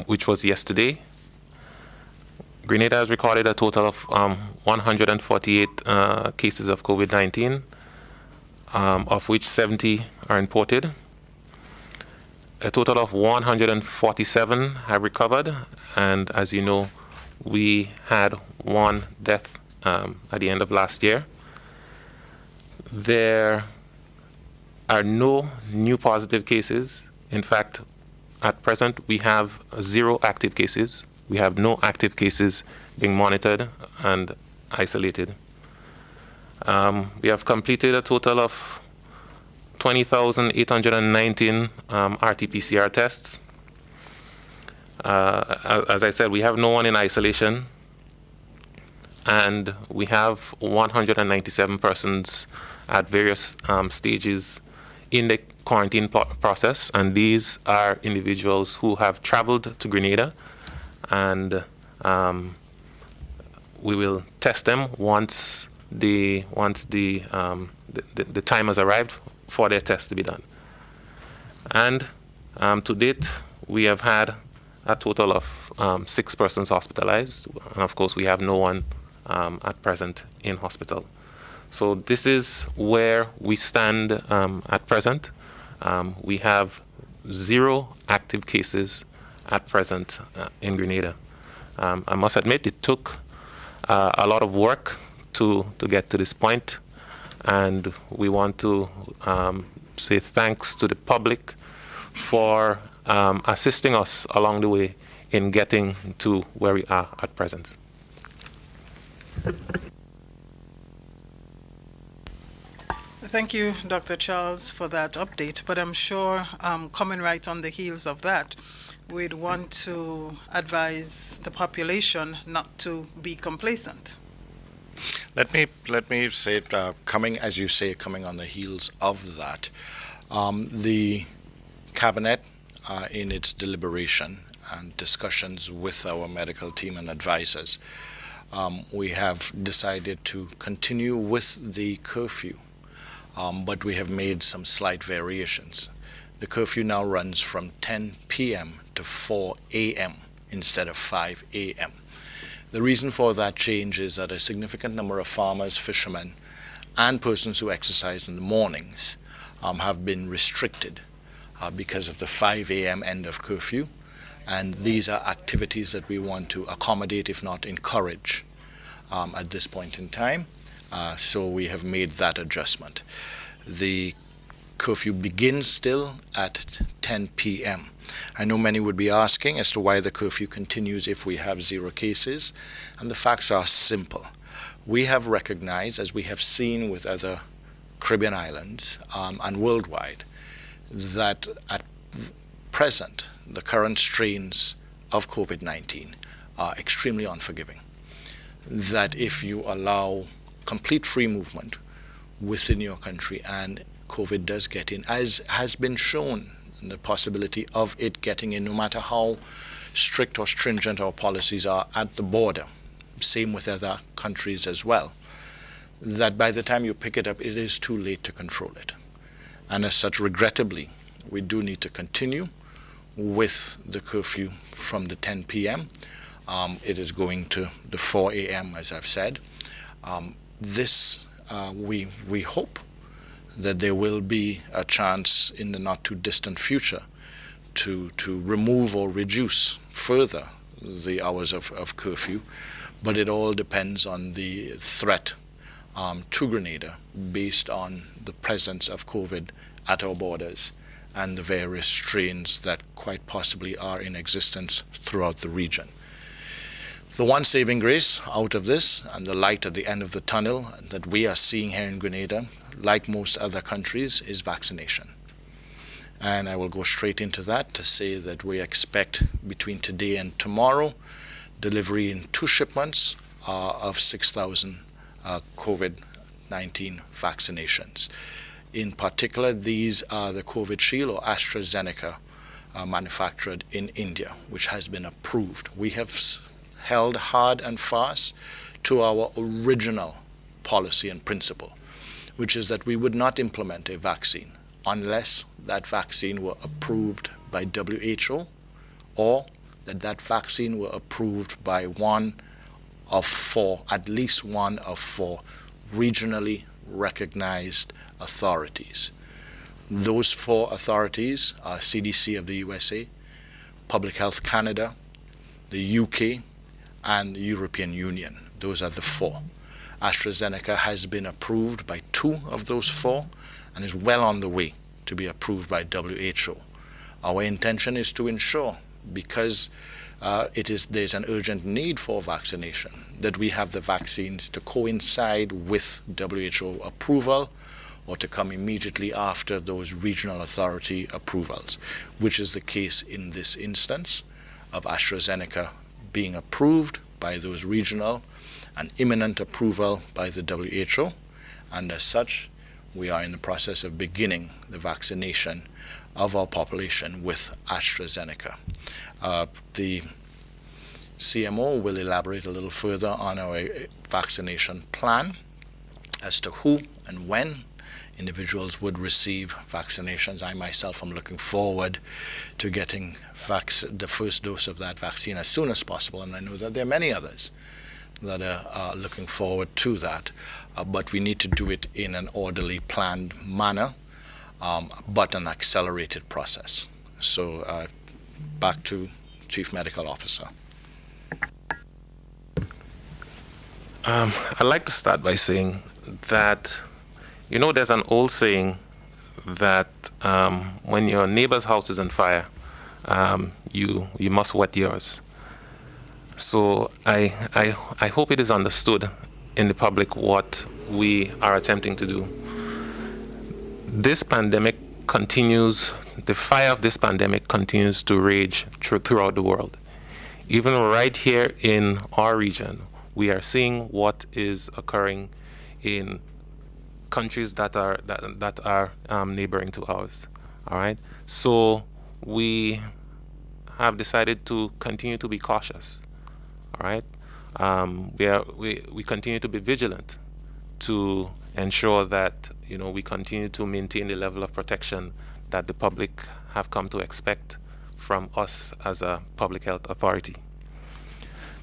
which was yesterday, Grenada has recorded a total of 148 cases of COVID-19, of which 70 are imported. A total of 147 have recovered, and as you know, we had one death at the end of last year. There are no new positive cases. In fact, at present, we have 0 active cases. We have no active cases being monitored and isolated. We have completed a total of 20,819 RT-PCR tests. As I said, we have no one in isolation, and we have 197 persons at various stages in the quarantine process, and these are individuals who have traveled to Grenada, and we will test them once the time has arrived for their test to be done. And to date, we have had a total of 6 persons hospitalized, and of course we have no one at present in hospital. So this is where we stand at present. We have 0 active cases at present in Grenada. I must admit it took a lot of work to get to this point, and we want to say thanks to the public for assisting us along the way in getting to where we are at present. Thank you, Dr. Charles, for that update. But I'm sure, coming right on the heels of that, we'd want to advise the population not to be complacent. Let me say, coming, as you say, coming on the heels of that, the Cabinet, in its deliberation and discussions with our medical team and advisors, we have decided to continue with the curfew, but we have made some slight variations. The curfew now runs from 10 p.m. to 4 a.m. instead of 5 a.m. The reason for that change is that a significant number of farmers, fishermen, and persons who exercise in the mornings have been restricted because of the 5 a.m. end of curfew. And these are activities that we want to accommodate, if not encourage, at this point in time. So we have made that adjustment. The curfew begins still at 10 p.m. I know many would be asking as to why the curfew continues if we have 0 cases, and the facts are simple. We have recognized, as we have seen with other Caribbean islands and worldwide, that at present the current strains of COVID-19 are extremely unforgiving. That if you allow complete free movement within your country and COVID does get in, as has been shown, the possibility of it getting in, no matter how strict or stringent our policies are at the border, same with other countries as well, that by the time you pick it up, it is too late to control it. And as such, regrettably, we do need to continue with the curfew from the 10 p.m. It is going to the 4 a.m., as I've said. We hope that there will be a chance in the not too distant future to remove or reduce further the hours of curfew, but it all depends on the threat to Grenada based on the presence of COVID at our borders and the various strains that quite possibly are in existence throughout the region. The one saving grace out of this and the light at the end of the tunnel that we are seeing here in Grenada, like most other countries, is vaccination. And I will go straight into that to say that we expect between today and tomorrow delivery in 2 shipments of 6,000 COVID-19 vaccinations. In particular, these are the COVID Shield or AstraZeneca manufactured in India, which has been approved. We have held hard and fast to our original policy and principle, which is that we would not implement a vaccine unless that vaccine were approved by WHO or that vaccine were approved by at least one of four regionally recognized authorities. Those four authorities are CDC of the USA, Public Health Canada, the UK, and the European Union. Those are the four. AstraZeneca has been approved by two of those four and is well on the way to be approved by WHO. Our intention is to ensure, because there's an urgent need for vaccination, that we have the vaccines to coincide with WHO approval or to come immediately after those regional authority approvals, which is the case in this instance of AstraZeneca being approved by those regional and imminent approval by the WHO, and as such, we are in the process of beginning the vaccination of our population with AstraZeneca. The CMO will elaborate a little further on our vaccination plan as to who and when individuals would receive vaccinations. I myself am looking forward to getting the first dose of that vaccine as soon as possible, and I know that there are many others that are looking forward to that. But we need to do it in an orderly, planned manner, but an accelerated process. So back to Chief Medical Officer. I'd like to start by saying that, there's an old saying that when your neighbor's house is on fire, you must wet yours. So I hope it is understood in the public what we are attempting to do. This pandemic continues, the fire of this pandemic continues to rage throughout the world. Even right here in our region, we are seeing what is occurring in countries that are neighboring to ours. All right. So we have decided to continue to be cautious. All right. We continue to be vigilant to ensure that we continue to maintain the level of protection that the public have come to expect from us as a public health authority.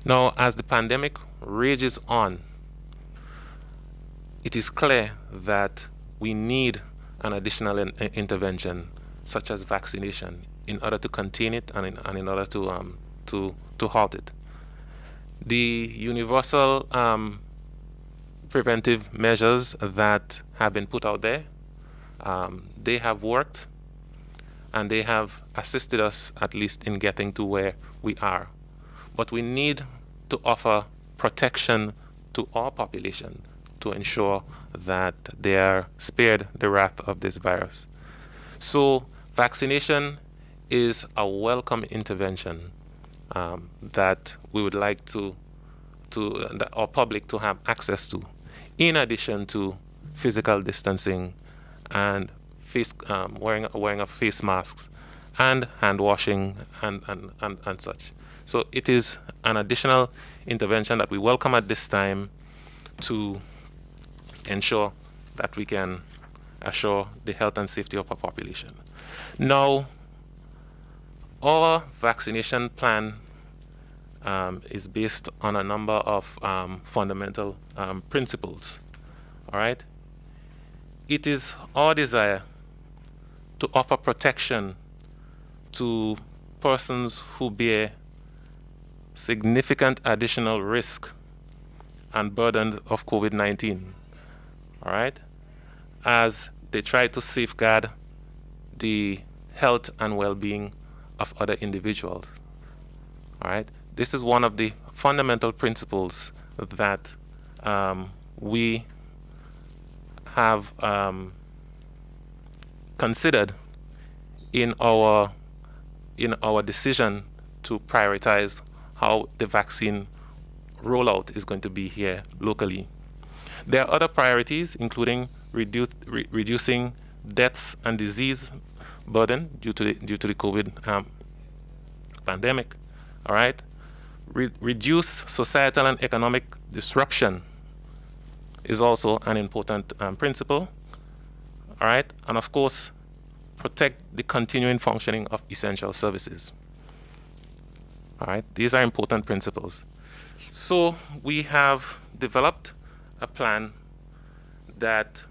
Now, as the pandemic rages on, it is clear that we need an additional intervention, such as vaccination, in order to contain it and in order to halt it. The universal preventive measures that have been put out there, they have worked, and they have assisted us at least in getting to where we are. But we need to offer protection to our population to ensure that they are spared the wrath of this virus. So vaccination is a welcome intervention that we would like our public to have access to, in addition to physical distancing and wearing of face masks and hand washing and such. So it is an additional intervention that we welcome at this time to ensure that we can assure the health and safety of our population. Now, our vaccination plan is based on a number of fundamental principles. All right? It is our desire to offer protection to persons who bear significant additional risk and burden of COVID-19. All right? As they try to safeguard the health and well-being of other individuals. All right? This is one of the fundamental principles that we have considered in our decision to prioritize how the vaccine rollout is going to be here locally. There are other priorities, including reducing deaths and disease burden due to the COVID pandemic. All right, reduce societal and economic disruption is also an important principle. All right, and of course, protect the continuing functioning of essential services. All right, these are important principles. So we have developed a plan that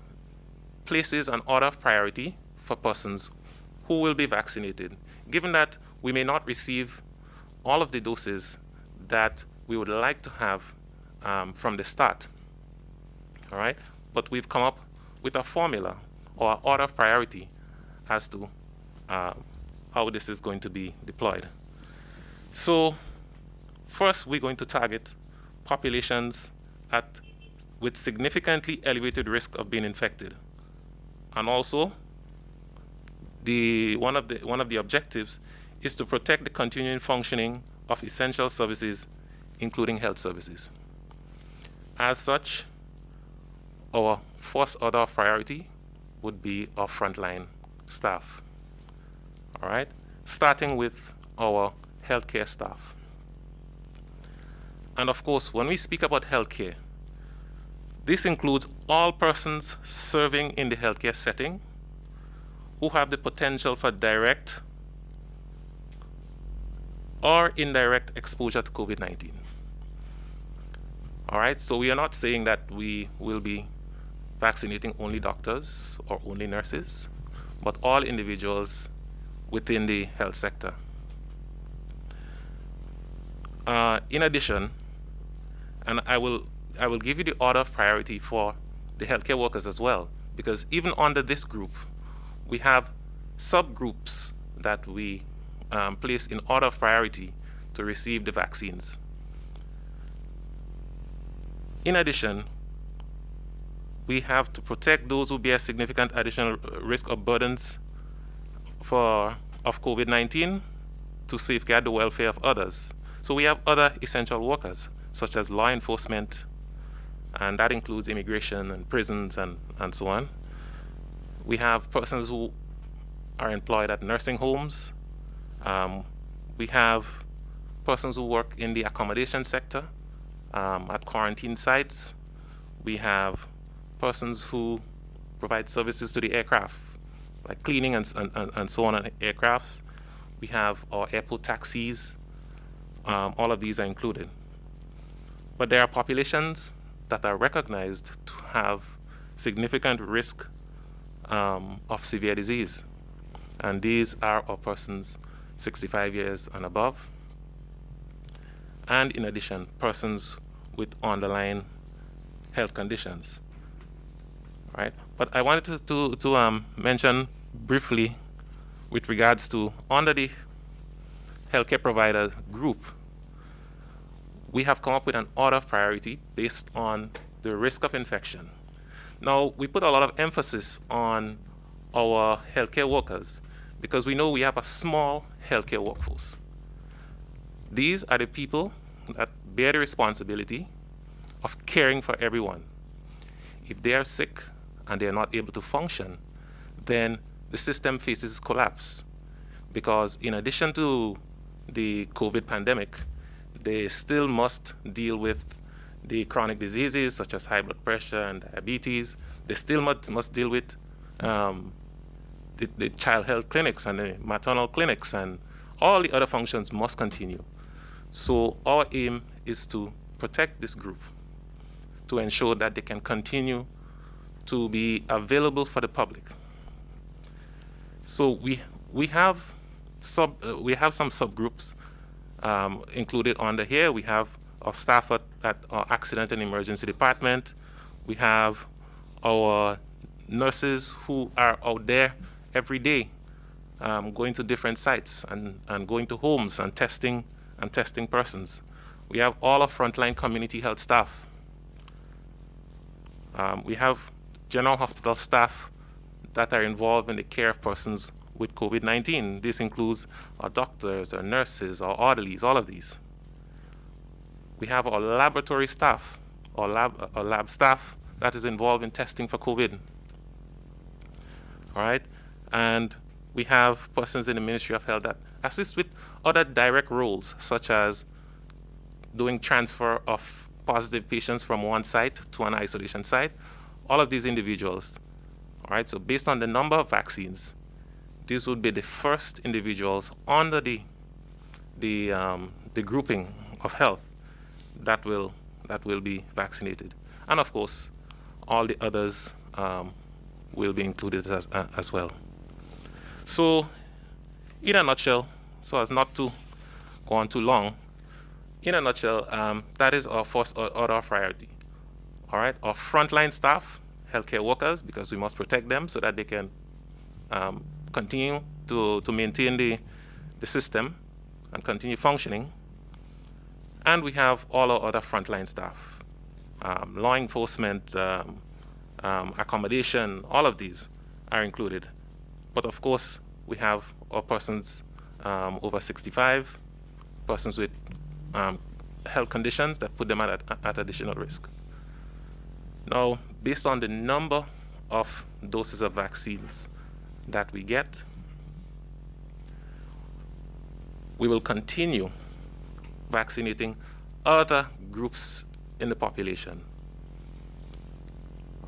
places an order of priority for persons who will be vaccinated, given that we may not receive all of the doses that we would like to have from the start. All right, but we've come up with a formula or order of priority as to how this is going to be deployed. So first, we're going to target populations with significantly elevated risk of being infected. And also, one of the objectives is to protect the continuing functioning of essential services, including health services. As such, our first order of priority would be our frontline staff. All right, starting with our healthcare staff. And of course, when we speak about healthcare, this includes all persons serving in the healthcare setting who have the potential for direct or indirect exposure to COVID-19. All right, so we are not saying that we will be vaccinating only doctors or only nurses, but all individuals within the health sector. In addition, and I will give you the order of priority for the healthcare workers as well, because even under this group, we have subgroups that we place in order of priority to receive the vaccines. In addition, we have to protect those who bear significant additional risk or burdens of COVID-19 to safeguard the welfare of others. So we have other essential workers, such as law enforcement, and that includes immigration and prisons and so on. We have persons who are employed at nursing homes. We have persons who work in the accommodation sector, at quarantine sites. We have persons who provide services to the aircraft, like cleaning and so on aircraft. We have our airport taxis. All of these are included. But there are populations that are recognized to have significant risk of severe disease. And these are our persons 65 years and above. And in addition, persons with underlying health conditions. Right? But I wanted to mention briefly with regards to under the healthcare provider group, we have come up with an order of priority based on the risk of infection. Now, we put a lot of emphasis on our healthcare workers because we know we have a small healthcare workforce. These are the people that bear the responsibility of caring for everyone. If they are sick and they are not able to function, then the system faces collapse, because in addition to the COVID pandemic, they still must deal with the chronic diseases such as high blood pressure and diabetes. They still must deal with the child health clinics and the maternal clinics, and all the other functions must continue. So our aim is to protect this group, to ensure that they can continue to be available for the public. So we have some subgroups included under here. We have our staff at our accident and emergency department. We have our nurses who are out there every day, going to different sites and going to homes and testing persons. We have all our frontline community health staff. We have general hospital staff that are involved in the care of persons with COVID-19. This includes our doctors, our nurses, our orderlies, all of these. We have our laboratory staff, our lab staff that is involved in testing for COVID. All right, and we have persons in the Ministry of Health that assist with other direct roles, such as doing transfer of positive patients from one site to an isolation site. All of these individuals. All right, so based on the number of vaccines, these would be the first individuals under the the grouping of health that will be vaccinated, and of course, all the others will be included as well. So, in a nutshell, so as not to go on too long, in a nutshell, that is our first order of priority. All right, our frontline staff, healthcare workers, because we must protect them so that they can continue to maintain the system and continue functioning. And we have all our other frontline staff, law enforcement, accommodation, all of these are included. But of course, we have our persons over 65, persons with health conditions that put them at additional risk. Now, based on the number of doses of vaccines that we get, we will continue vaccinating other groups in the population.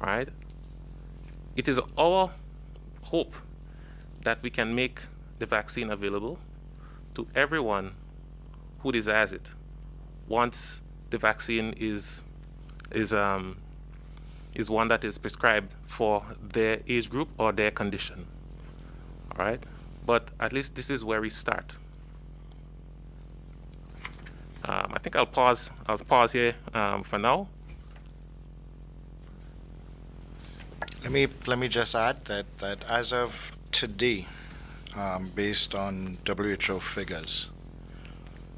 All right? It is our hope that we can make the vaccine available to everyone who desires it once the vaccine is one that is prescribed for their age group or their condition. All right? But at least this is where we start. I think I'll pause here for now. Let me just add that as of today, based on WHO figures,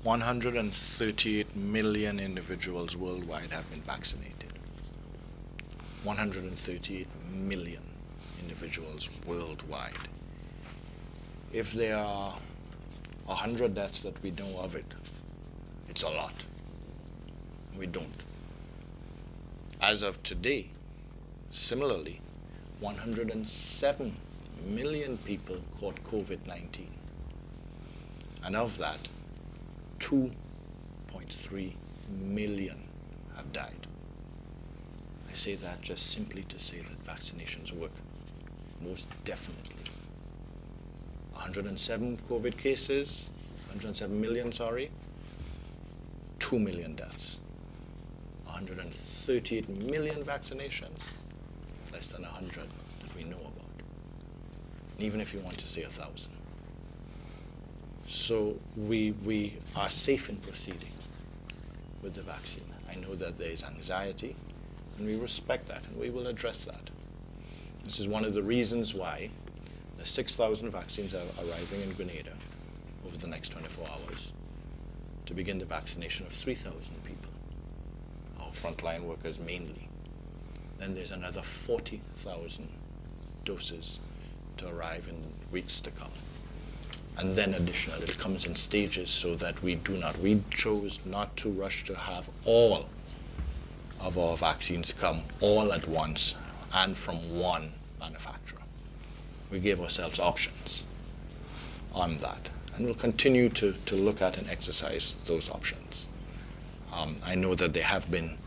138 million individuals worldwide have been vaccinated. 138 million individuals worldwide. If there are 100 deaths that we know of it, it's a lot. We don't. As of today, similarly, 107 million people caught COVID-19. And of that, 2.3 million have died. I say that just simply to say that vaccinations work. Most definitely. 107 COVID cases, 107 million, 2 million deaths. 138 million vaccinations, less than 100 that we know about. And even if you want to say 1,000. So we are safe in proceeding with the vaccine. I know that there is anxiety, and we respect that, and we will address that. This is one of the reasons why the 6,000 vaccines are arriving in Grenada over the next 24 hours to begin the vaccination of 3,000 people, our frontline workers mainly. Then there's another 40,000 doses to arrive in weeks to come. And then additional, it comes in stages so that we chose not to rush to have all of our vaccines come all at once and from one manufacturer. We gave ourselves options on that, and we'll continue to look at and exercise those options. I know that there have been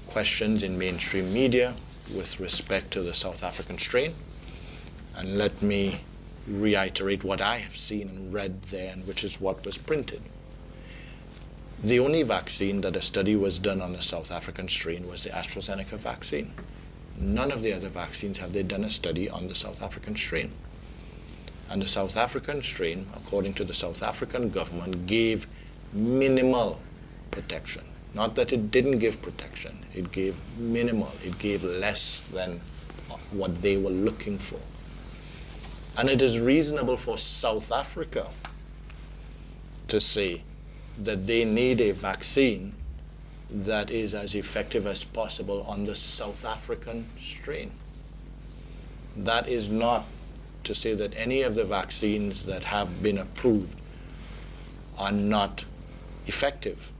questions in mainstream media with respect to the South African strain, and let me reiterate what I have seen and read there, and which is what was printed. The only vaccine that a study was done on the South African strain was the AstraZeneca vaccine. None of the other vaccines have they done a study on the South African strain. And the South African strain, according to the South African government, gave minimal protection. Not that it didn't give protection, it gave minimal, it gave less than what they were looking for. And it is reasonable for South Africa to say that they need a vaccine that is as effective as possible on the South African strain. That is not to say that any of the vaccines that have been approved are not effective.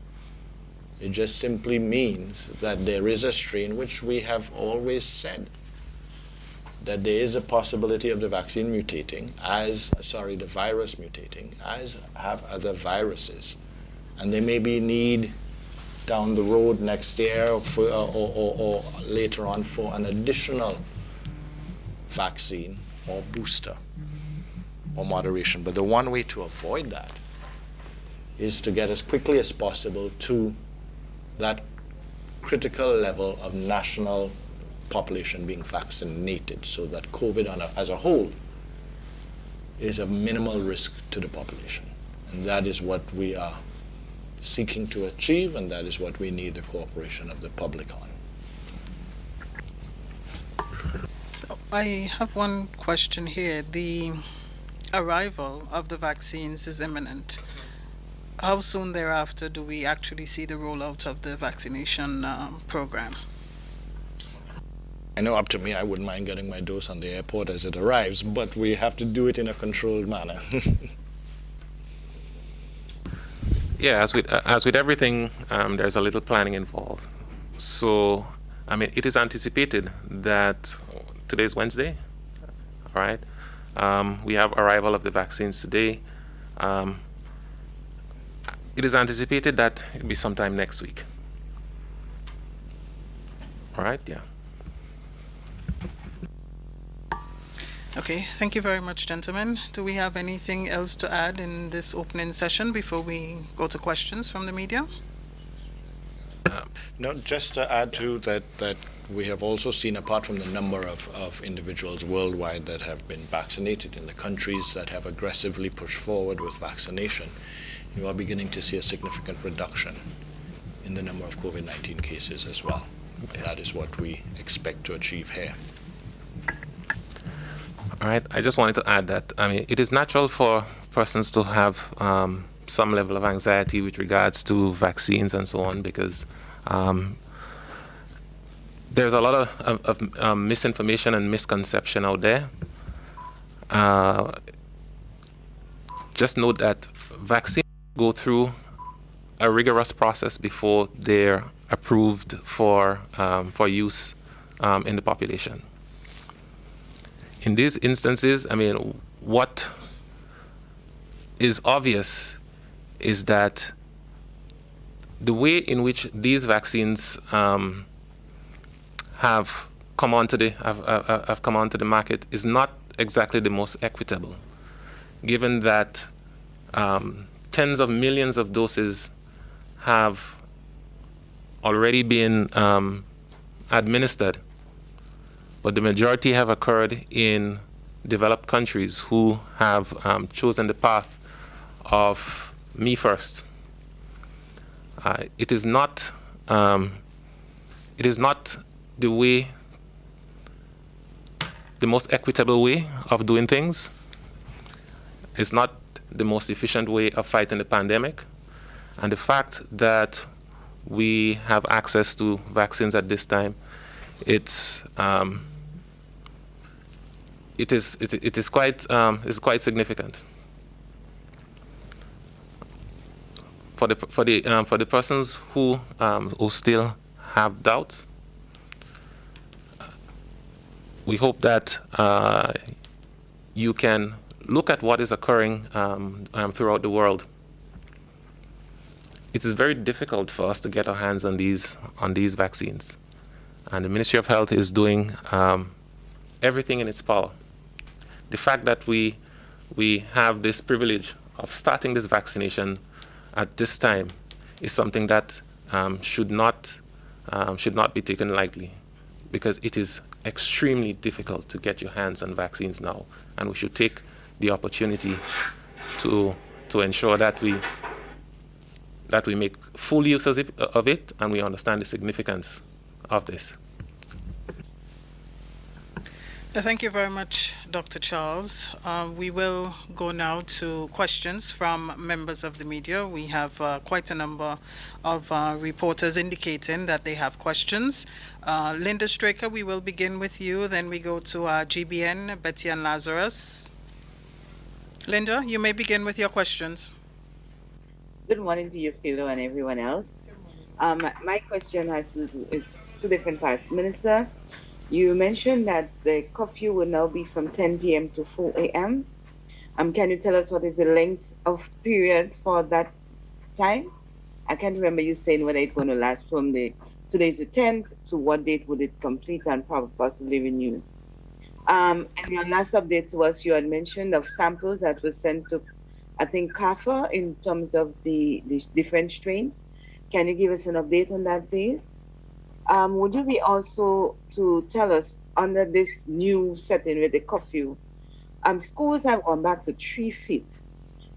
It just simply means that there is a strain, which we have always said, that there is a possibility of the vaccine mutating the virus mutating, as have other viruses. And there may be need down the road next year or later on for an additional vaccine or booster or moderation. But the one way to avoid that is to get as quickly as possible to that critical level of national population being vaccinated so that COVID as a whole is a minimal risk to the population. And that is what we are seeking to achieve, and that is what we need the cooperation of the public on. So I have one question here. The arrival of the vaccines is imminent. How soon thereafter do we actually see the rollout of the vaccination program? I know up to me, I wouldn't mind getting my dose on the airport as it arrives, but we have to do it in a controlled manner. Yeah, as with everything, there's a little planning involved. So, I mean, it is anticipated that today's Wednesday, all right? We have arrival of the vaccines today. It is anticipated that it'll be sometime next week. All right, yeah. Okay, thank you very much, gentlemen. Do we have anything else to add in this opening session before we go to questions from the media? No, just to add to that, we have also seen, apart from the number of individuals worldwide that have been vaccinated in the countries that have aggressively pushed forward with vaccination, you are beginning to see a significant reduction in the number of COVID-19 cases as well. And that is what we expect to achieve here. All right, I just wanted to add that, I mean, it is natural for persons to have some level of anxiety with regards to vaccines and so on, because there's a lot of misinformation and misconception out there. Just note that vaccines go through a rigorous process before they're approved for use in the population. In these instances, I mean, what is obvious is that the way in which these vaccines have come onto the market is not exactly the most equitable, given that tens of millions of doses have already been administered, but the majority have occurred in developed countries who have chosen the path of me first. It is not the most equitable way of doing things. It's not the most efficient way of fighting the pandemic. And the fact that we have access to vaccines at this time, it is quite significant. For the persons who still have doubts, we hope that you can look at what is occurring throughout the world. It is very difficult for us to get our hands on these vaccines, and the Ministry of Health is doing everything in its power. The fact that we have this privilege of starting this vaccination at this time is something that should not be taken lightly, because it is extremely difficult to get your hands on vaccines now, and we should take the opportunity to ensure that we make full use of it, and we understand the significance of this. Thank you very much, Dr. Charles. We will go now to questions from members of the media. We have quite a number of reporters indicating that they have questions. Linda Straker, we will begin with you. Then we go to GBN, Betty and Lazarus. Linda, you may begin with your questions. Good morning to you, Philo, and everyone else. My question is two different parts. Minister, you mentioned that the curfew will now be from 10 p.m. to 4 a.m. Can you tell us what is the length of period for that time? I can't remember you saying whether it's going to last from today's the 10th, to what date would it complete and possibly renew? And your last update to us, you had mentioned of samples that were sent to I think CAFA in terms of the different strains. Can you give us an update on that, please? Would you be also to tell us under this new setting with the curfew, schools have gone back to 3 feet.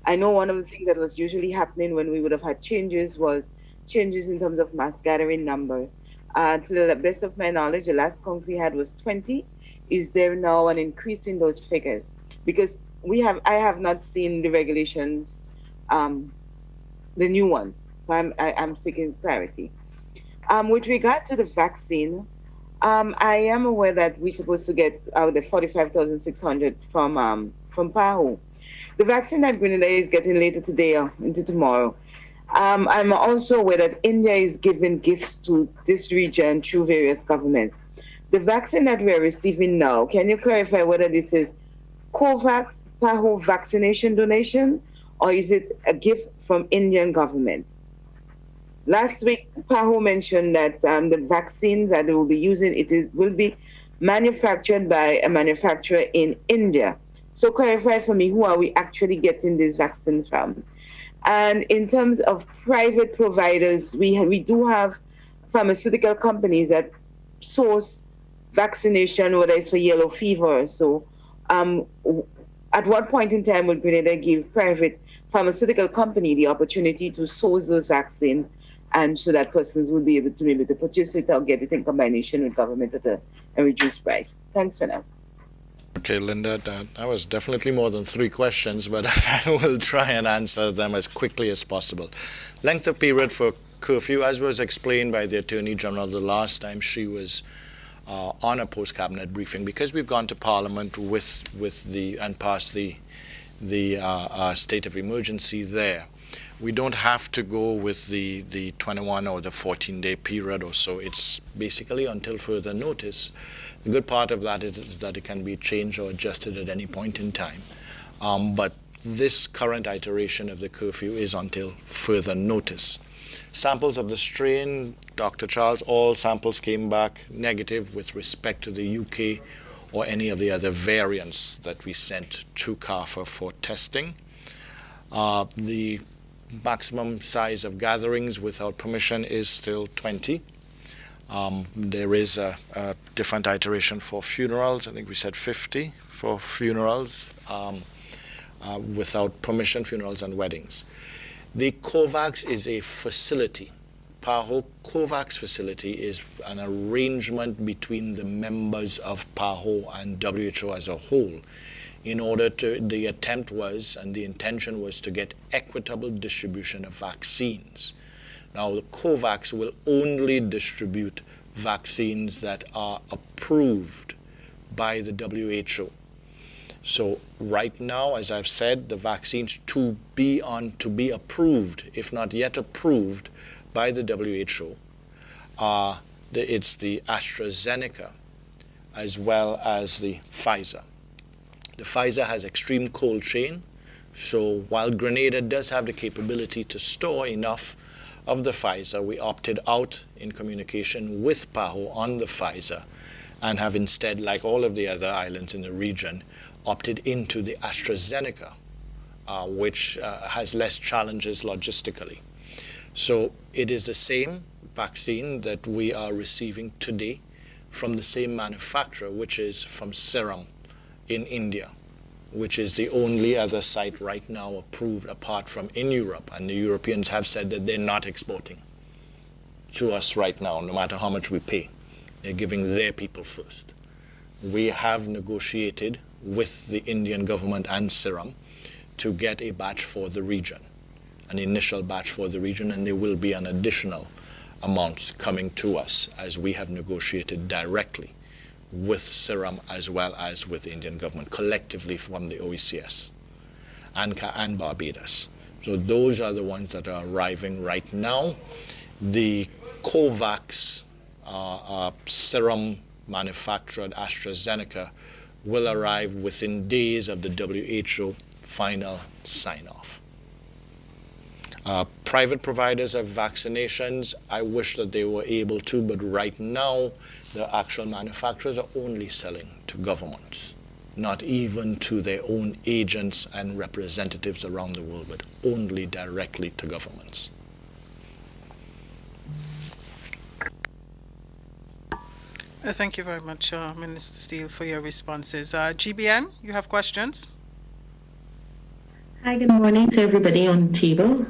I know one of the things that was usually happening when we would have had changes was changes in terms of mass gathering number. To the best of my knowledge, the last count we had was 20. Is there now an increase in those figures? Because I have not seen the regulations, um, the new ones. So I'm seeking clarity. With regard to the vaccine, I am aware that we're supposed to get out the 45,600 from PAHO. The vaccine that Grenada is getting later today or into tomorrow. I'm also aware that India is giving gifts to this region through various governments. The vaccine that we are receiving now, can you clarify whether this is COVAX, PAHO vaccination donation, or is it a gift from Indian government? Last week, PAHO mentioned that the vaccines that they will be using, will be manufactured by a manufacturer in India. So clarify for me, who are we actually getting this vaccine from? And in terms of private providers, we do have pharmaceutical companies that source vaccination, whether it's for yellow fever. So at what point in time will Grenada give private pharmaceutical company the opportunity to source those vaccines, and so that persons will be able to purchase it or get it in combination with government at a reduced price? Thanks for now. Okay, Linda, that was definitely more than 3 questions, but I will try and answer them as quickly as possible. Length of period for curfew, as was explained by the Attorney General the last time she was on a post-cabinet briefing, because we've gone to Parliament and passed the state of emergency there. We don't have to go with the 21 or the 14-day period or so. It's basically until further notice. The good part of that is that it can be changed or adjusted at any point in time. But this current iteration of the curfew is until further notice. Samples of the strain, Dr. Charles, all samples came back negative with respect to the UK or any of the other variants that we sent to CAFA for testing. The maximum size of gatherings without permission is still 20. There is a different iteration for funerals. I think we said 50 for funerals without permission, funerals and weddings. The COVAX is a facility. PAHO COVAX facility is an arrangement between the members of PAHO and WHO as a whole. In order to, the attempt was, and the intention was, to get equitable distribution of vaccines. Now, the COVAX will only distribute vaccines that are approved by the WHO. So right now, as I've said, the vaccines to be approved, if not yet approved, by the WHO it's the AstraZeneca as well as the Pfizer. The Pfizer has extreme cold chain, so while Grenada does have the capability to store enough of the Pfizer, we opted out in communication with PAHO on the Pfizer and have instead, like all of the other islands in the region, opted into the AstraZeneca, which has less challenges logistically. So it is the same vaccine that we are receiving today from the same manufacturer, which is from Serum in India, which is the only other site right now approved apart from in Europe. And the Europeans have said that they're not exporting to us right now, no matter how much we pay. They're giving their people first. We have negotiated with the Indian government and Serum to get a batch for the region, an initial batch for the region, and there will be an additional amounts coming to us as we have negotiated directly with Serum as well as with the Indian government, collectively from the OECS and Barbados. So those are the ones that are arriving right now. The COVAX Serum manufactured AstraZeneca will arrive within days of the WHO final sign-off. Private providers of vaccinations, I wish that they were able to, but right now the actual manufacturers are only selling to governments. not even to their own agents and representatives around the world, but only directly to governments. Thank you very much, Minister Steele, for your responses. GBN, you have questions? Hi, good morning to everybody on the table.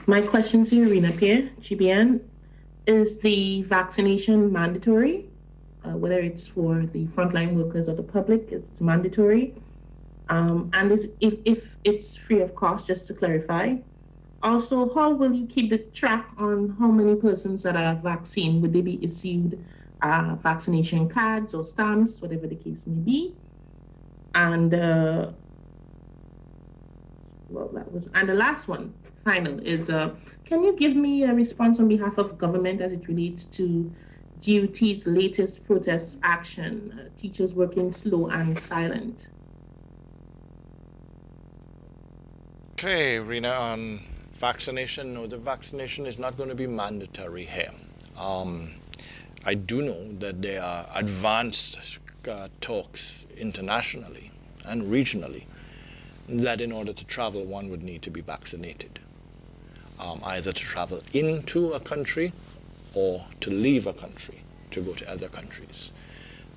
My question to Irina Pierre, GBN, is the vaccination mandatory? Whether it's for the frontline workers or the public, it's mandatory. And if it's free of cost, just to clarify. Also, how will you keep the track on how many persons that are vaccinated? Would they be issued vaccination cards or stamps, whatever the case may be? And and the last one, final, is can you give me a response on behalf of government as it relates to GUT's latest protest action, teachers working slow and silent? Okay, Rena, on vaccination, no, the vaccination is not going to be mandatory here. I do know that there are advanced talks internationally and regionally that in order to travel, one would need to be vaccinated, either to travel into a country or to leave a country, to go to other countries.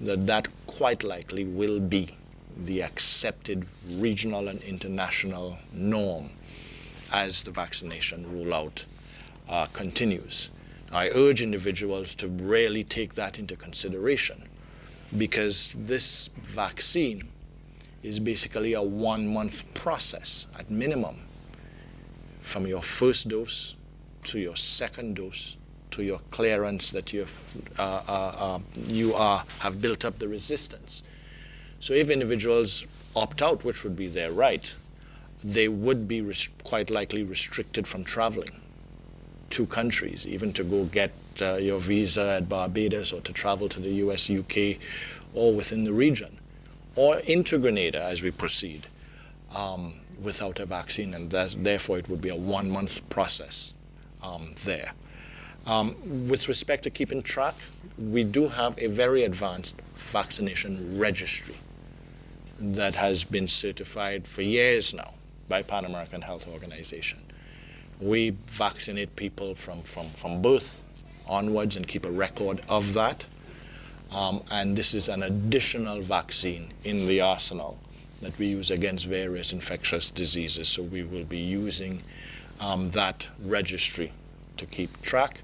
That quite likely will be the accepted regional and international norm as the vaccination rollout continues. I urge individuals to really take that into consideration, because this vaccine is basically a 1-month process at minimum, from your first dose to your second dose to your clearance that you have built up the resistance. So if individuals opt out, which would be their right, they would be quite likely restricted from traveling to countries, even to go get your visa at Barbados, or to travel to the US, UK, or within the region, or into Grenada as we proceed without a vaccine, and therefore it would be a 1-month process there. With respect to keeping track, we do have a very advanced vaccination registry that has been certified for years now by Pan American Health Organization. We vaccinate people from birth onwards and keep a record of that. And this is an additional vaccine in the arsenal that we use against various infectious diseases. So we will be using that registry to keep track.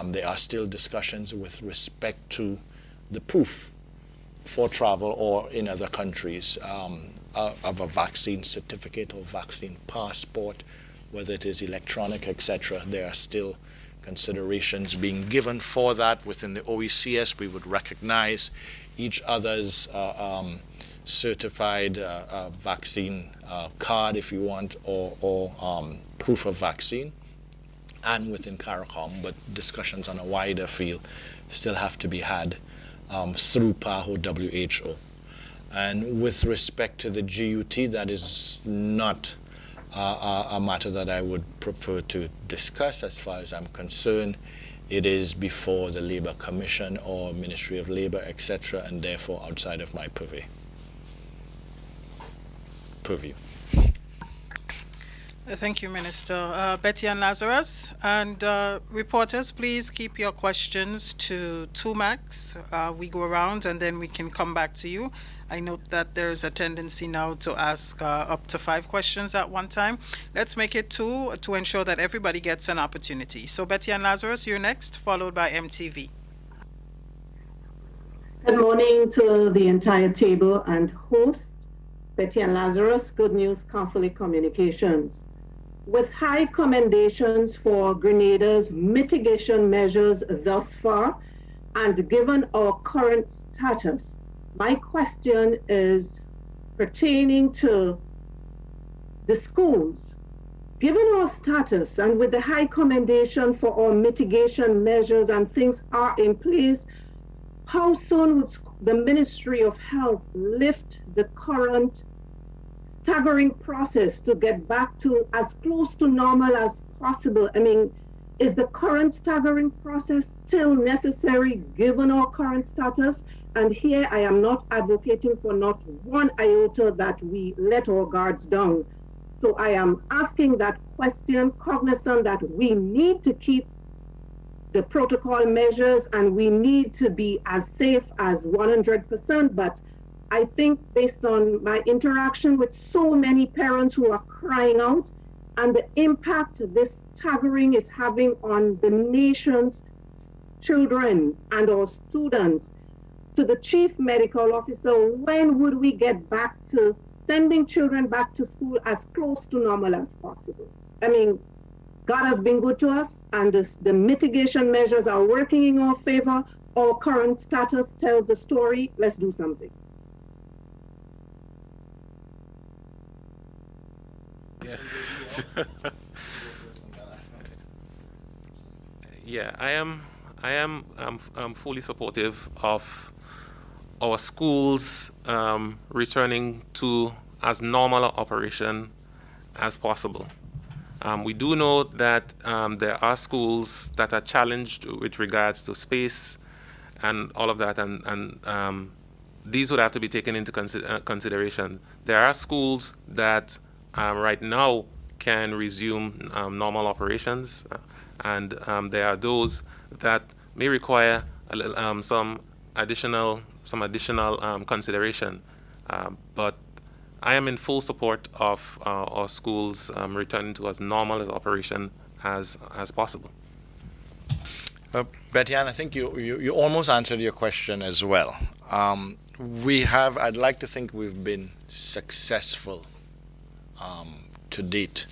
There are still discussions with respect to the proof for travel or in other countries of a vaccine certificate or vaccine passport, whether it is electronic, etc. There are still considerations being given for that. Within the OECS, we would recognize each other's certified vaccine card, if you want, or proof of vaccine, and within CARICOM, but discussions on a wider field still have to be had through PAHO WHO. And with respect to the GUT, that is not a matter that I would prefer to discuss. As far as I'm concerned, it is before the Labor Commission or Ministry of Labor, etc., and therefore outside of my purview. Thank you, Minister. Betty and Lazarus. And reporters, please keep your questions to 2 max. We go around and then we can come back to you. I note that there's a tendency now to ask up to 5 questions at one time. Let's make it 2 to ensure that everybody gets an opportunity. So Betty and Lazarus, you're next, followed by MTV. Good morning to the entire table and host. Betty and Lazarus, Good News Catholic Communications. With high commendations for Grenada's mitigation measures thus far, and given our current status, my question is pertaining to the schools. Given our status and with the high commendation for our mitigation measures and things are in place, how soon would the Ministry of Health lift the current staggering process to get back to as close to normal as possible? I mean, Is the current staggering process still necessary given our current status? And here I am not advocating for not one iota that we let our guards down. So I am asking that question, cognizant that we need to keep the protocol measures and we need to be as safe as 100%. But I think based on my interaction with so many parents who are crying out and the impact this staggering is having on the nation's children and our students, to the chief medical officer, when would we get back to sending children back to school as close to normal as possible? I mean, God has been good to us, and the mitigation measures are working in our favor. Our current status tells the story. Let's do something. Yeah. Yeah, I am fully supportive of our schools returning to as normal an operation as possible. We do know that there are schools that are challenged with regards to space and all of that, and these would have to be taken into consideration. There are schools that right now can resume normal operations, and there are those that may require some additional consideration. But I am in full support of our schools returning to as normal an operation as possible. Betty Ann, I think you almost answered your question as well. I'd like to think we've been successful to date,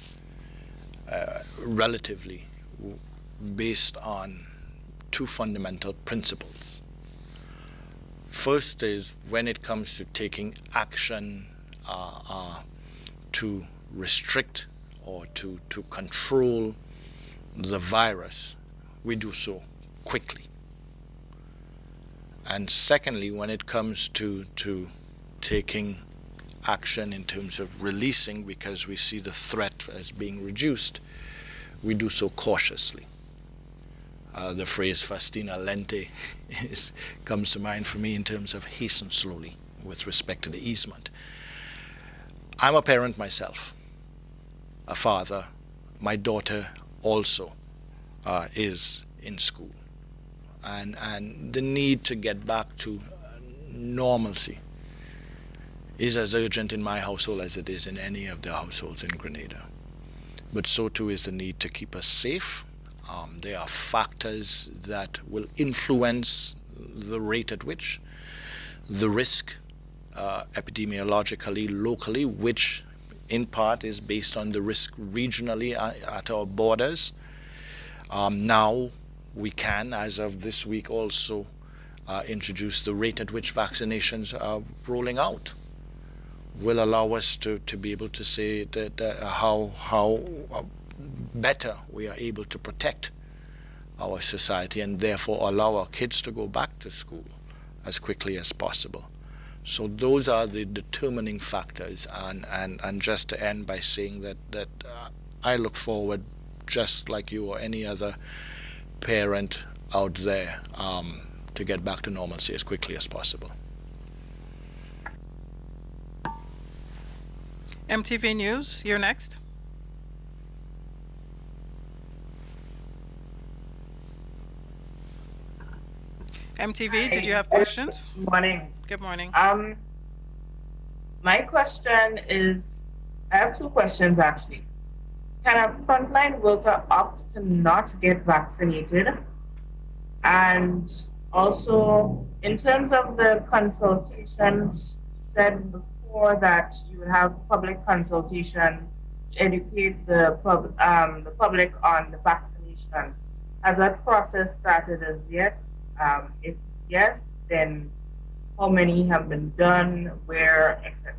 relatively, based on two fundamental principles. First is when it comes to taking action to restrict or to control the virus, we do so quickly. And secondly, when it comes to taking action in terms of releasing, because we see the threat as being reduced, we do so cautiously. The phrase "fastina lente" comes to mind for me in terms of hasten slowly with respect to the easement. I'm a parent myself, a father. My daughter also is in school. And the need to get back to normalcy is as urgent in my household as it is in any of the households in Grenada. But so too is the need to keep us safe. There are factors that will influence the rate at which the risk epidemiologically, locally, which in part is based on the risk regionally at our borders. Now we can, as of this week, also introduce the rate at which vaccinations are rolling out. Will allow us to be able to say that how better we are able to protect our society and therefore allow our kids to go back to school as quickly as possible. So those are the determining factors, and just to end by saying that I look forward, just like you or any other parent out there, to get back to normalcy as quickly as possible. MTV News, you're next. MTV, did you have questions? Good morning. Good morning. My question is, I have two questions actually. Can a frontline worker opt to not get vaccinated? And also, in terms of the consultations, you said before that you would have public consultations to educate the public on the vaccination. Has that process started as yet? If yes, then how many have been done, where, etc.?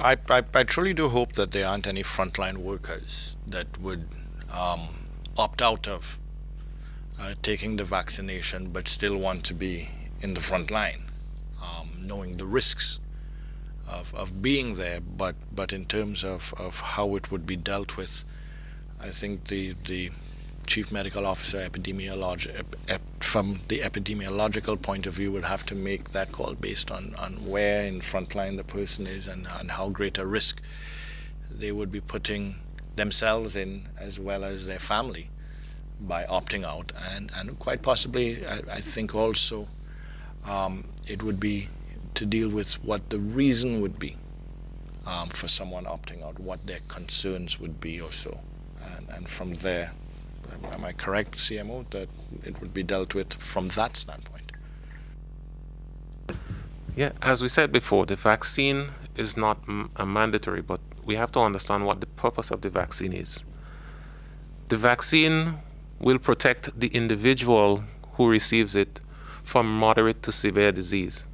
I truly do hope that there aren't any frontline workers that would opt out of taking the vaccination but still want to be in the front line, knowing the risks of being there, but in terms of how it would be dealt with, I think the Chief Medical Officer from the epidemiological point of view would have to make that call based on where in frontline the person is and how great a risk they would be putting themselves in as well as their family by opting out, and quite possibly I think also it would be to deal with what the reason would be for someone opting out, what their concerns would be or so, and from there, am I correct, CMO, that it would be dealt with from that standpoint? Yeah, as we said before, the vaccine is not a mandatory, but we have to understand what the purpose of the vaccine is. The vaccine will protect the individual who receives it from moderate to severe disease.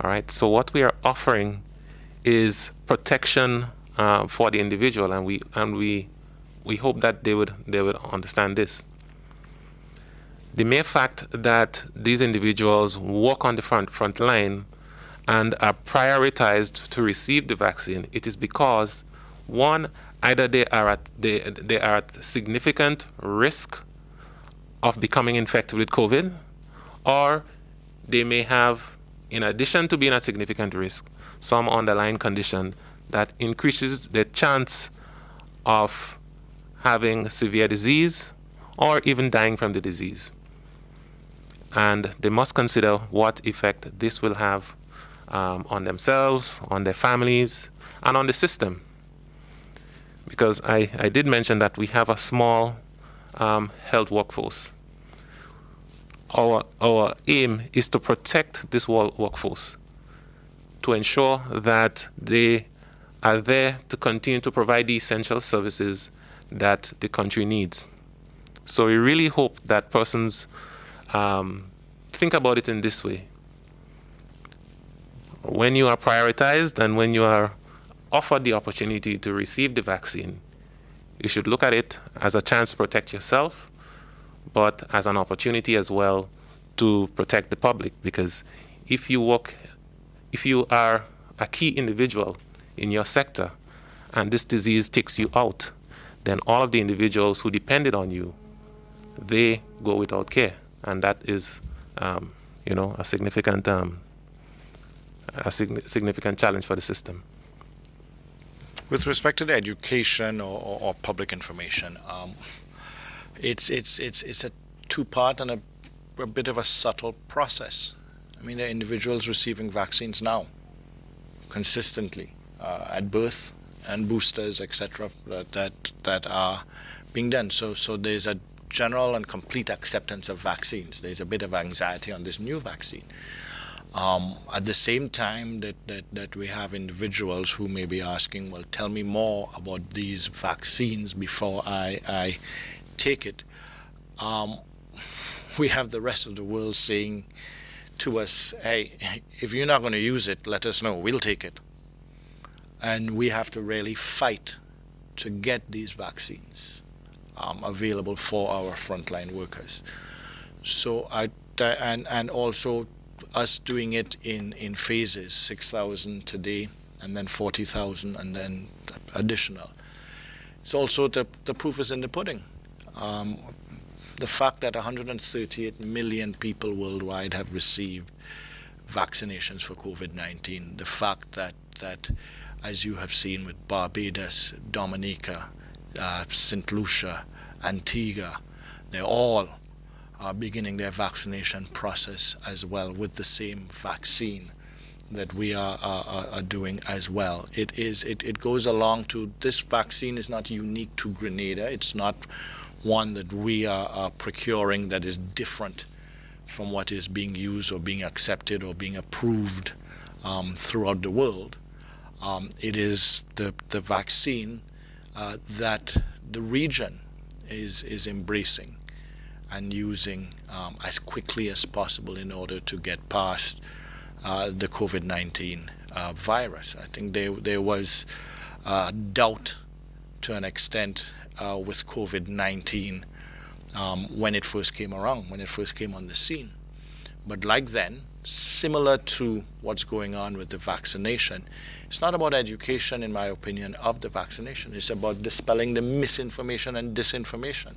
All right, so what we are offering is protection for the individual, and we hope that they would understand this. The mere fact that these individuals walk on the front line and are prioritized to receive the vaccine, it is because, one, either they are at significant risk of becoming infected with COVID, or they may have, in addition to being at significant risk, some underlying condition that increases the chance of having severe disease or even dying from the disease. And they must consider what effect this will have on themselves, on their families, and on the system. Because I did mention that we have a small health workforce. Our aim is to protect this workforce, to ensure that they are there to continue to provide the essential services that the country needs. So we really hope that persons think about it in this way. When you are prioritized and when you are offered the opportunity to receive the vaccine, you should look at it as a chance to protect yourself, but as an opportunity as well to protect the public. Because if you are a key individual in your sector and this disease takes you out, then all of the individuals who depended on you, they go without care, and that is, a significant challenge for the system. With respect to the education or public information, it's a two-part and a bit of a subtle process. I mean, there are individuals receiving vaccines now, consistently, at birth, and boosters, etc., that are being done. So there's a general and complete acceptance of vaccines. There's a bit of anxiety on this new vaccine. At the same time that we have individuals who may be asking, well, tell me more about these vaccines before I take it. We have the rest of the world saying to us, hey, if you're not going to use it, let us know, we'll take it. And we have to really fight to get these vaccines available for our frontline workers. So and also us doing it in phases, 6,000 today, and then 40,000, and then additional. It's also the proof is in the pudding. The fact that 138 million people worldwide have received vaccinations for COVID-19, the fact that as you have seen with Barbados, Dominica, St. Lucia, Antigua, they all are beginning their vaccination process as well with the same vaccine that we are doing as well. It goes along to, this vaccine is not unique to Grenada. It's not one that we are procuring that is different from what is being used or being accepted or being approved throughout the world. It is the vaccine that the region is embracing and using as quickly as possible in order to get past the COVID-19 virus. I think there was doubt to an extent with COVID-19 when it first came around, when it first came on the scene. But like then, similar to what's going on with the vaccination. It's not about education, in my opinion, of the vaccination. It's about dispelling the misinformation and disinformation.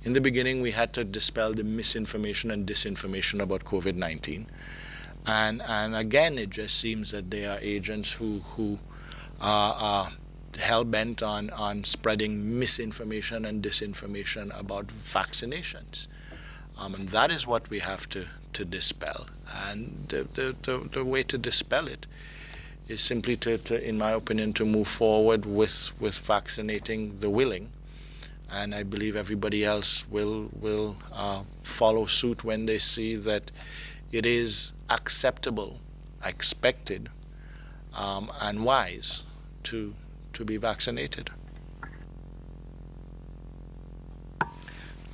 In the beginning, we had to dispel the misinformation and disinformation about COVID-19. And again, it just seems that there are agents who are hell-bent on spreading misinformation and disinformation about vaccinations. And that is what we have to dispel. And the way to dispel it is simply to, in my opinion, to move forward with vaccinating the willing. And I believe everybody else will follow suit when they see that it is acceptable, expected, and wise to be vaccinated.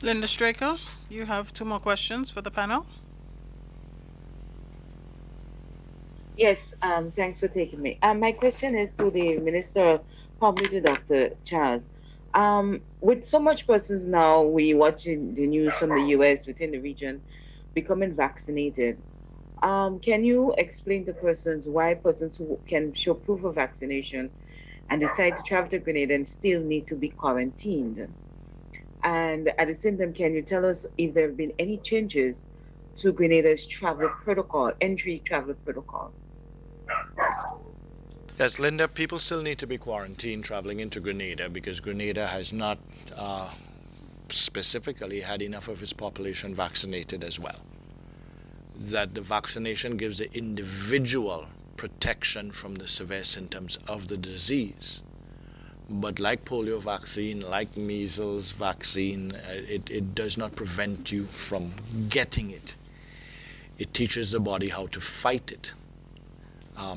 Linda Straker, you have 2 more questions for the panel. Yes, thanks for taking me. My question is to the Minister, probably to Dr. Charles. With so much persons now, we watching the news from the US within the region becoming vaccinated. Can you explain to persons why persons who can show proof of vaccination and decide to travel to Grenada and still need to be quarantined? And at the same time, can you tell us if there have been any changes to Grenada's travel protocol, entry travel protocol? Yes, Linda, people still need to be quarantined traveling into Grenada because Grenada has not specifically had enough of its population vaccinated as well. That the vaccination gives the individual protection from the severe symptoms of the disease. But like polio vaccine, like measles vaccine, it does not prevent you from getting it. It teaches the body how to fight it.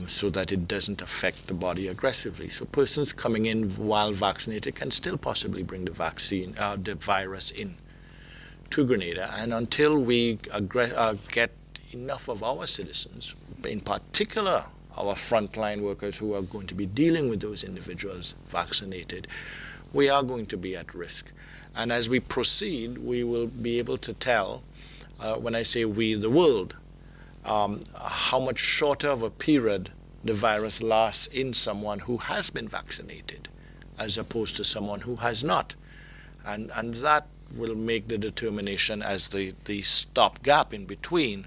So that it doesn't affect the body aggressively. So persons coming in while vaccinated can still possibly bring the virus in to Grenada. And until we get enough of our citizens, in particular our frontline workers who are going to be dealing with those individuals vaccinated, we are going to be at risk. And as we proceed, we will be able to tell, when I say we, the world, how much shorter of a period the virus lasts in someone who has been vaccinated as opposed to someone who has not. And that will make the determination as the stopgap in between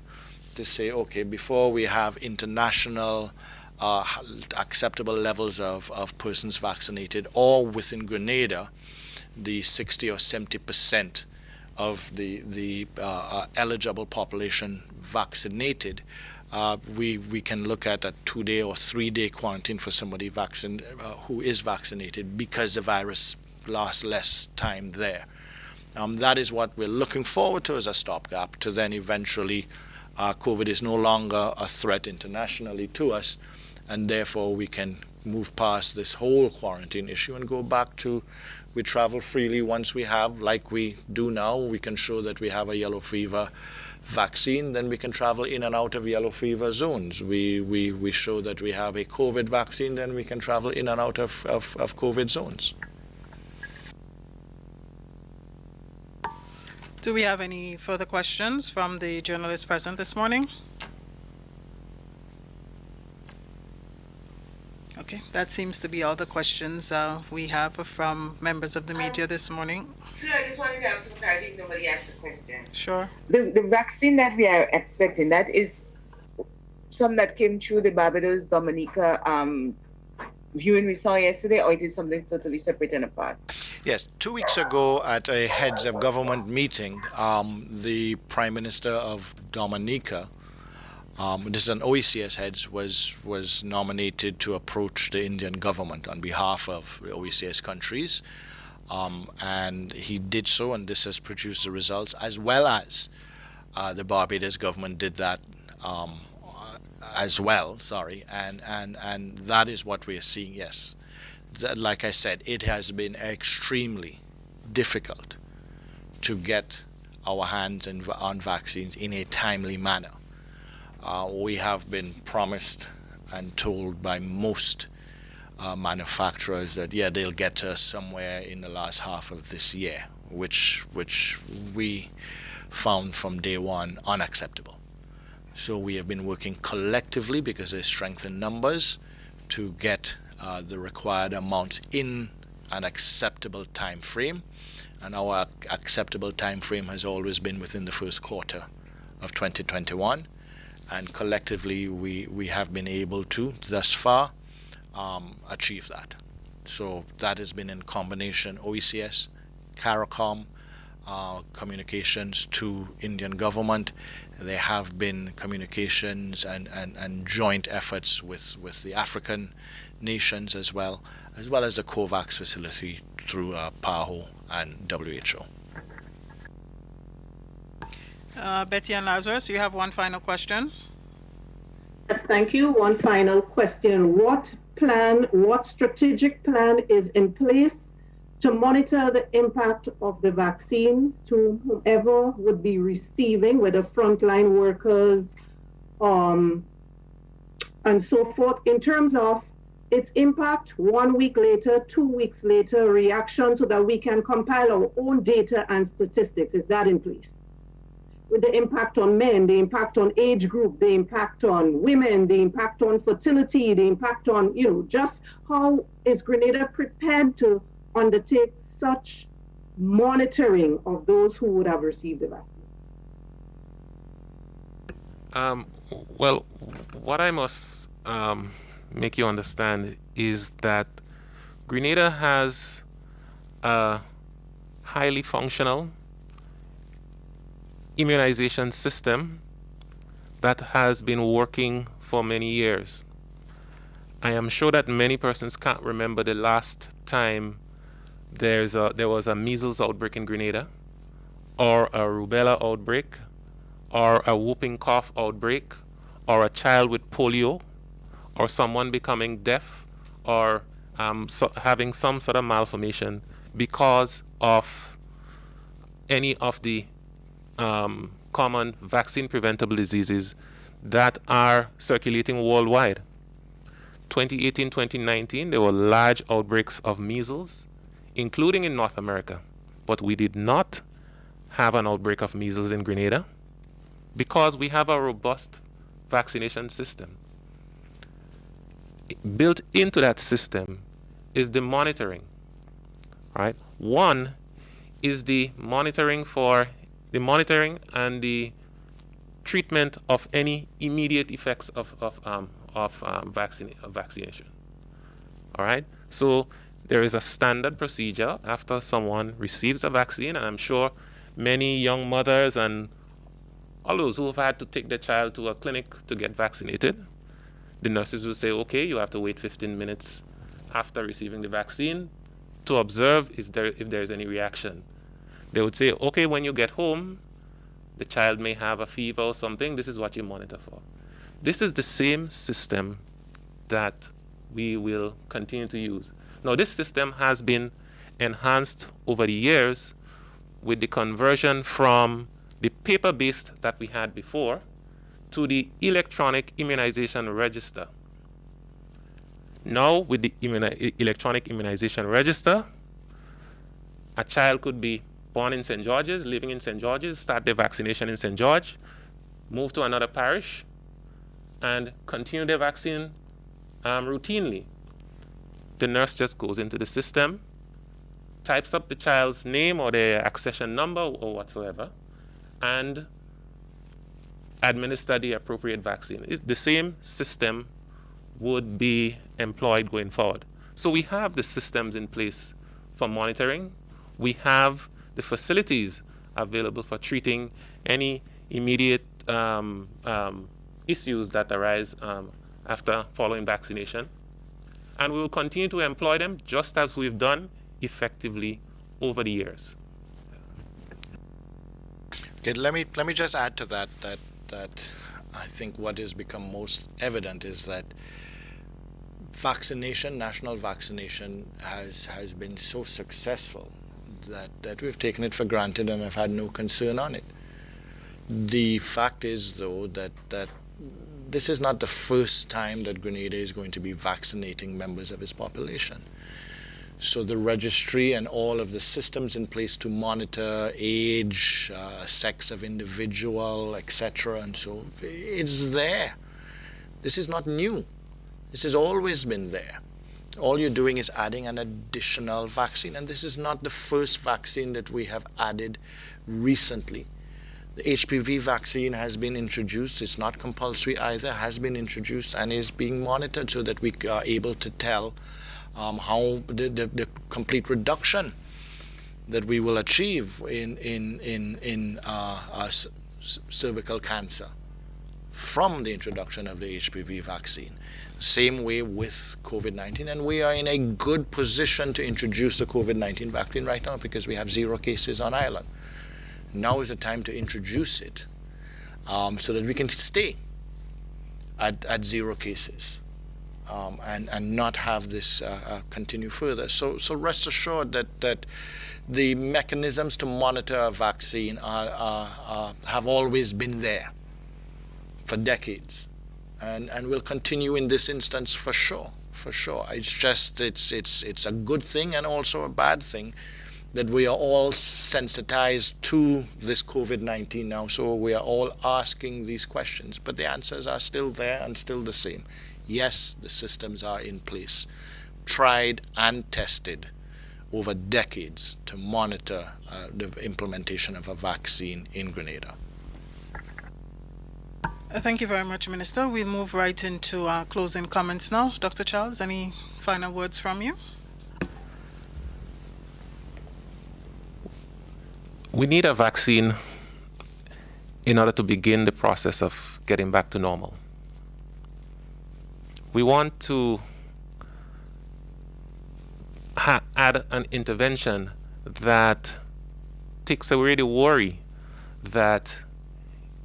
to say, okay, before we have international acceptable levels of persons vaccinated, or within Grenada, the 60 or 70% of the eligible population vaccinated, we can look at a 2-day or 3-day quarantine for somebody who is vaccinated because the virus lasts less time there. That is what we're looking forward to as a stopgap to then eventually COVID is no longer a threat internationally to us, and therefore we can move past this whole quarantine issue and go back to we travel freely once we have, like we do now, we can show that we have a yellow fever vaccine, then we can travel in and out of yellow fever zones. We show that we have a COVID vaccine, then we can travel in and out of COVID zones. Do we have any further questions from the journalists present this morning? Okay, that seems to be all the questions we have from members of the media this morning. I just wanted to have some clarity if nobody asked a question. Sure. The vaccine that we are expecting, that is some that came through the Barbados, Dominica viewing we saw yesterday, or it is something totally separate and apart? Yes, 2 weeks ago at a heads of government meeting, the Prime Minister of Dominica, this is an OECS heads, was nominated to approach the Indian government on behalf of the OECS countries, and he did so, and this has produced the results, as well as the Barbados government did that as well, and that is what we are seeing, yes. Like I said, it has been extremely difficult to get our hands on vaccines in a timely manner. We have been promised and told by most manufacturers that, yeah, they'll get to us somewhere in the last half of this year, which we found from day one unacceptable. So we have been working collectively because there's strength in numbers to get the required amount in an acceptable time frame. And our acceptable time frame has always been within the first quarter of 2021. And collectively, we have been able to, thus far, achieve that. So that has been in combination OECS, CARICOM, communications to Indian government. There have been communications and joint efforts with the African nations as well as the COVAX facility through PAHO and WHO. Betty and Lazarus, you have one final question. Yes, thank you. One final question. What strategic plan is in place to monitor the impact of the vaccine to whomever would be receiving, whether frontline workers and so forth, in terms of its impact 1 week later, 2 weeks later, reaction, so that we can compile our own data and statistics? Is that in place? With the impact on men, the impact on age group, the impact on women, the impact on fertility, the impact on, just how is Grenada prepared to undertake such monitoring of those who would have received the vaccine? Well, what I must make you understand is that Grenada has a highly functional immunization system that has been working for many years. I am sure that many persons can't remember the last time there was a measles outbreak in Grenada, or a rubella outbreak, or a whooping cough outbreak, or a child with polio, or someone becoming deaf, or having some sort of malformation because of any of the common vaccine preventable diseases that are circulating worldwide. 2018, 2019, there were large outbreaks of measles, including in North America. But we did not have an outbreak of measles in Grenada because we have a robust vaccination system. Built into that system is the monitoring, right? One is the monitoring and the treatment of any immediate effects of vaccination. All right. So there is a standard procedure after someone receives a vaccine, and I'm sure many young mothers and all those who have had to take their child to a clinic to get vaccinated, the nurses will say, okay, you have to wait 15 minutes after receiving the vaccine to observe if there's any reaction. They would say, okay, when you get home, the child may have a fever or something. This is what you monitor for. This is the same system that we will continue to use. Now, this system has been enhanced over the years with the conversion from the paper-based that we had before to the electronic immunization register. Now, with the electronic immunization register, a child could be born in St. George's, living in St. George's, start their vaccination in St. George, move to another parish, and continue their vaccine routinely. The nurse just goes into the system, types up the child's name or their accession number or whatsoever, and administer the appropriate vaccine. The same system would be employed going forward. So we have the systems in place for monitoring. We have the facilities available for treating any immediate issues that arise after following vaccination. And we will continue to employ them just as we've done effectively over the years. Okay, let me just add to that I think what has become most evident is that vaccination, national vaccination, has been so successful that we've taken it for granted and have had no concern on it. The fact is, though, that this is not the first time that Grenada is going to be vaccinating members of its population. So the registry and all of the systems in place to monitor age, sex of individual, etc. and so it's there. This is not new. This has always been there. All you're doing is adding an additional vaccine, and this is not the first vaccine that we have added recently. The HPV vaccine has been introduced. It's not compulsory either, has been introduced and is being monitored so that we are able to tell how the complete reduction that we will achieve in cervical cancer from the introduction of the HPV vaccine. Same way with COVID-19, and we are in a good position to introduce the COVID-19 vaccine right now because we have 0 cases on Ireland. Now is the time to introduce it so that we can stay at 0 cases and not have this continue further. So rest assured that the mechanisms to monitor a vaccine have always been there for decades, and will continue in this instance for sure. It's just it's a good thing and also a bad thing that we are all sensitized to this COVID-19 now, so we are all asking these questions, but the answers are still there and still the same. Yes, the systems are in place, tried and tested over decades to monitor the implementation of a vaccine in Grenada. Thank you very much, Minister. We'll move right into our closing comments now. Dr. Charles, any final words from you? We need a vaccine in order to begin the process of getting back to normal. We want to add an intervention that takes away the worry that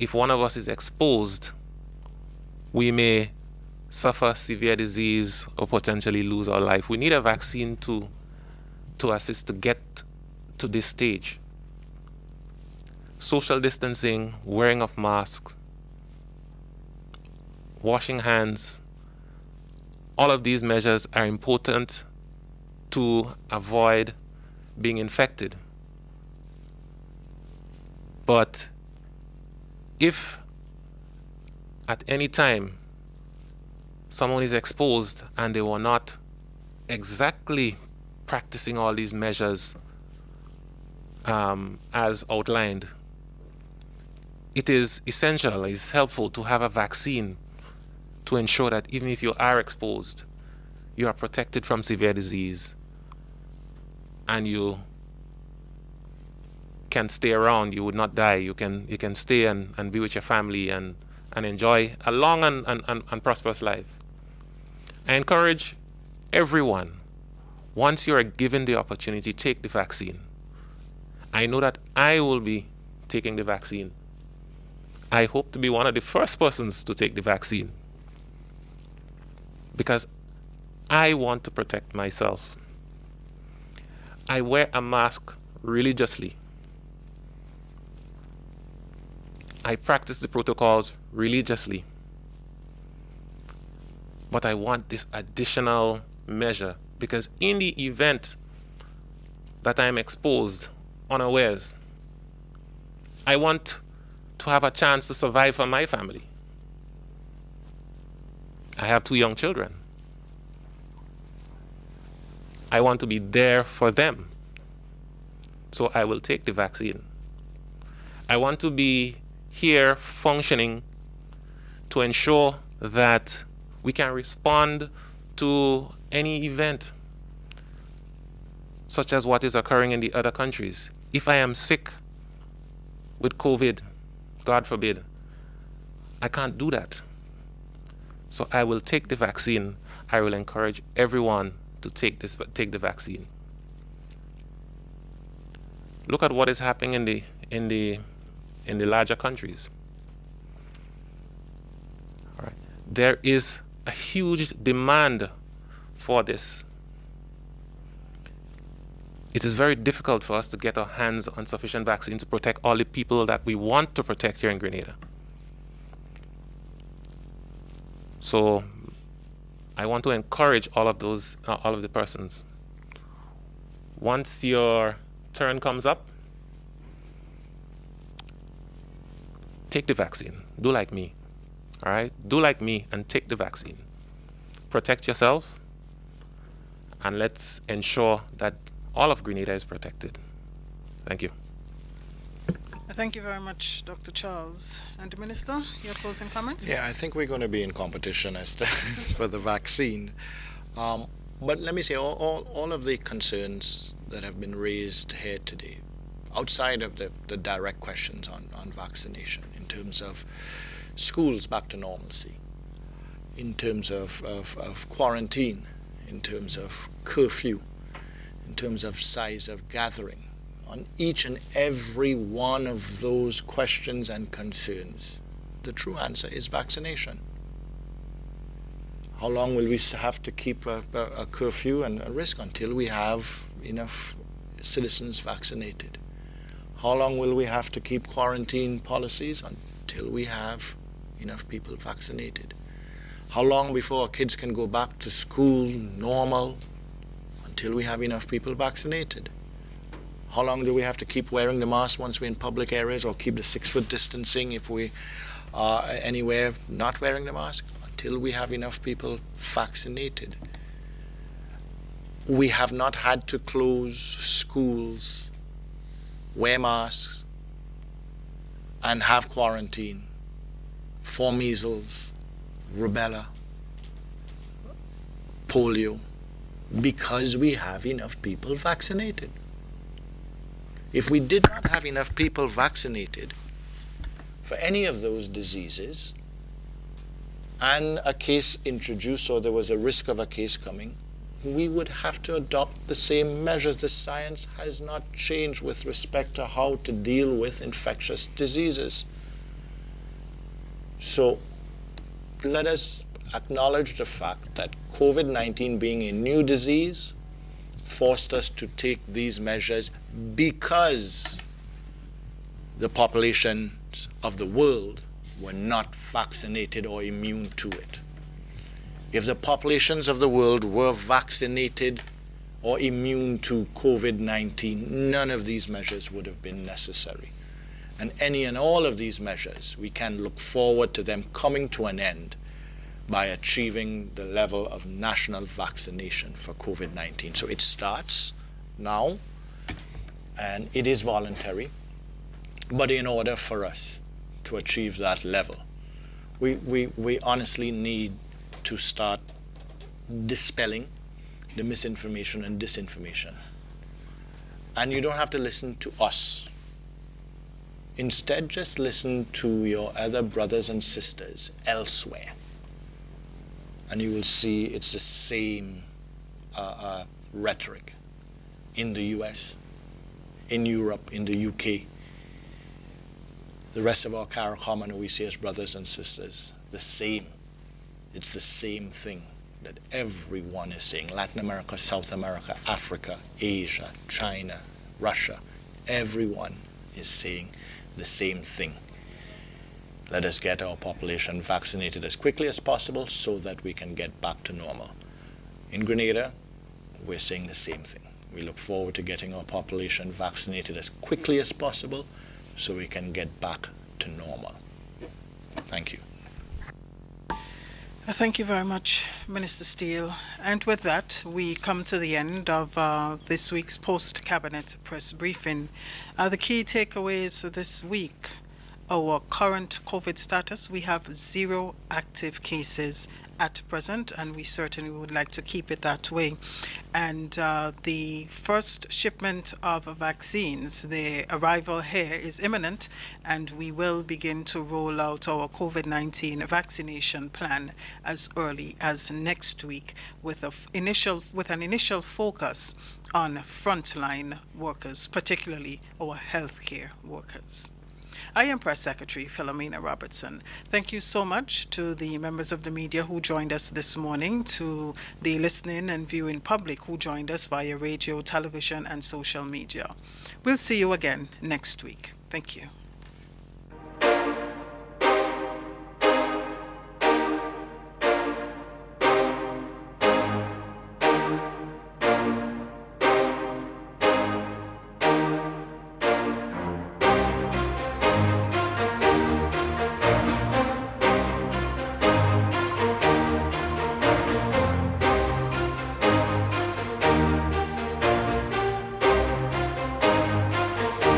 if one of us is exposed, we may suffer severe disease or potentially lose our life. We need a vaccine to assist to get to this stage. Social distancing, wearing of masks, washing hands, all of these measures are important to avoid being infected. But if at any time someone is exposed and they were not exactly practicing all these measures as outlined, it is essential, it's helpful to have a vaccine to ensure that even if you are exposed, you are protected from severe disease and you can stay around, you would not die, you can stay and be with your family and enjoy a long and prosperous life. I encourage everyone, once you are given the opportunity, take the vaccine. I know that I will be taking the vaccine. I hope to be one of the first persons to take the vaccine because I want to protect myself. I wear a mask religiously. I practice the protocols religiously. But I want this additional measure because in the event that I am exposed unawares, I want to have a chance to survive for my family. I have 2 young children. I want to be there for them. So I will take the vaccine. I want to be here functioning to ensure that we can respond to any event such as what is occurring in the other countries. If I am sick with COVID, God forbid, I can't do that. So I will take the vaccine. I will encourage everyone to take the vaccine. Look at what is happening in the larger countries. All right. There is a huge demand for this. It is very difficult for us to get our hands on sufficient vaccine to protect all the people that we want to protect here in Grenada. So I want to encourage all of the persons Once your turn comes up, take the vaccine. Do like me. All right? Do like me and take the vaccine. Protect yourself, and let's ensure that all of Grenada is protected. Thank you. Thank you very much, Dr. Charles. And the Minister, your closing comments? Yeah, I think we're going to be in competition as to for the vaccine. But let me say, all of the concerns that have been raised here today, outside of the direct questions on vaccination, in terms of schools back to normalcy, in terms of quarantine, in terms of curfew, in terms of size of gathering, on each and every one of those questions and concerns, the true answer is vaccination. How long will we have to keep a curfew and a risk until we have enough citizens vaccinated? How long will we have to keep quarantine policies until we have enough people vaccinated? How long before our kids can go back to school normal until we have enough people vaccinated? How long do we have to keep wearing the mask once we're in public areas, or keep the 6-foot distancing if we are anywhere not wearing the mask? Until we have enough people vaccinated. We have not had to close schools, wear masks, and have quarantine for measles, rubella, polio, because we have enough people vaccinated. If we did not have enough people vaccinated for any of those diseases, and a case introduced, or there was a risk of a case coming, we would have to adopt the same measures. The science has not changed with respect to how to deal with infectious diseases. So let us acknowledge the fact that COVID-19, being a new disease, forced us to take these measures because the populations of the world were not vaccinated or immune to it. If the populations of the world were vaccinated or immune to COVID-19, none of these measures would have been necessary. And any and all of these measures, we can look forward to them coming to an end by achieving the level of national vaccination for COVID-19. So it starts now, and it is voluntary. But in order for us to achieve that level, we honestly need to start dispelling the misinformation and disinformation. And you don't have to listen to us. Instead, just listen to your other brothers and sisters elsewhere. And you will see it's the same rhetoric in the US, in Europe, in the UK. The rest of our CARICOM, we see as brothers and sisters, the same. It's the same thing that everyone is saying. Latin America, South America, Africa, Asia, China, Russia, everyone is saying the same thing. Let us get our population vaccinated as quickly as possible so that we can get back to normal. In Grenada, we're saying the same thing. We look forward to getting our population vaccinated as quickly as possible so we can get back to normal. Thank you. Thank you very much, Minister Steele. And with that, we come to the end of this week's post-cabinet press briefing. The key takeaways this week: our current COVID status, we have 0 active cases at present, and we certainly would like to keep it that way. And the first shipment of vaccines, the arrival here is imminent, and we will begin to roll out our COVID-19 vaccination plan as early as next week, with an initial focus on frontline workers, particularly our healthcare workers. I am Press Secretary Philomena Robertson. Thank you so much to the members of the media who joined us this morning, to the listening and viewing public who joined us via radio, television, and social media. We'll see you again next week. Thank you.